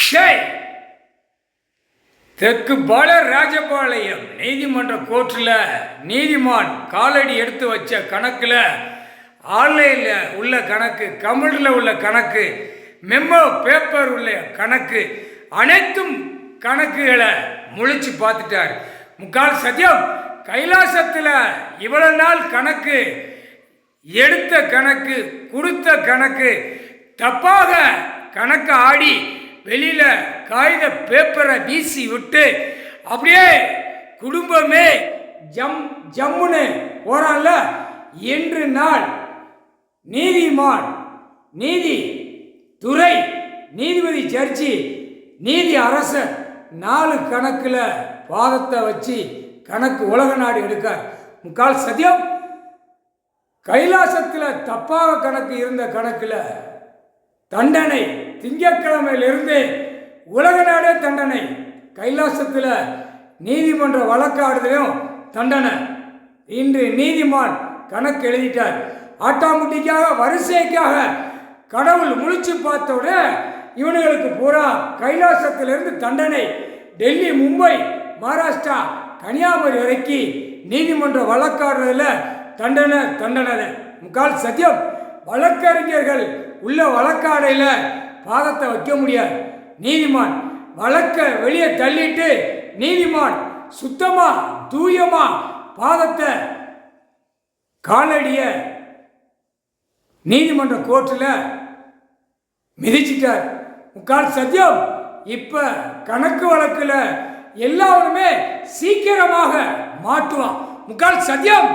ஷேய் தெற்கு பாலராஜபாளையம் நீதிமன்ற கோர்ட்டில் நீதிமான் காலடி எடுத்து வச்ச கணக்கில் ஆன்லைனில் உள்ள கணக்கு, கம்ப்யூட்டரில் உள்ள கணக்கு, மெமோ பேப்பர் உள்ள கணக்கு, அனைத்தும் கணக்குகளை முழிச்சு பார்த்துட்டார். முக்கால் சத்தியம் கைலாசத்தில் இவ்வளவு நாள் கணக்கு எடுத்த கணக்கு, கொடுத்த கணக்கு, தப்பாக கணக்கு ஆடி வெளியில காகித பேப்பரை வீசி விட்டு அப்படியே குடும்பமே ஜம்முன்னு போறான்ல. இன்று நாள் நீதிமான், நீதி துறை, நீதிபதி ஜட்ஜி, நீதி அரசர் 4 கணக்கில் பாதத்தை வச்சு கணக்கு உலக நாடு எடுக்கார். முக்கால் சத்தியம் கைலாசத்தில் தப்பாக கணக்கு இருந்த கணக்கில் தண்டனை திங்கட்கிழமையிலிருந்து உலக நாடே தண்டனை. கைலாசத்தில் நீதிமன்ற வழக்காடுதலையும் தண்டனை. இன்று நீதிமான் கணக்கு எழுதிட்டார். ஆட்டாமுட்டிக்காக வரிசைக்காக கடவுள் முழிச்சு பார்த்தோட இவனுங்களுக்கு பூரா கைலாசத்திலிருந்து தண்டனை. டெல்லி, மும்பை, மகாராஷ்டிரா, கன்னியாகுமரி வரைக்கும் நீதிமன்ற வழக்காடுறதில் தண்டனை தண்டனை. முக்கால் சத்தியம் வழக்கறிஞர்கள் உள்ள வழக்காடையில் பாதத்தை வைக்க முடியாது. நீதிமான் வழக்க வெளியே தள்ளிட்டு நீதிமான் சுத்தமா தூயமா பாதத்தை காலடிய நீதிமன்ற கோர்ட்டில் மிதிச்சிட்டார். முக்கால் சத்தியம் இப்ப கணக்கு வழக்கில் எல்லாருமே சீக்கிரமாக மாட்டுவான். முக்கால் சத்தியம்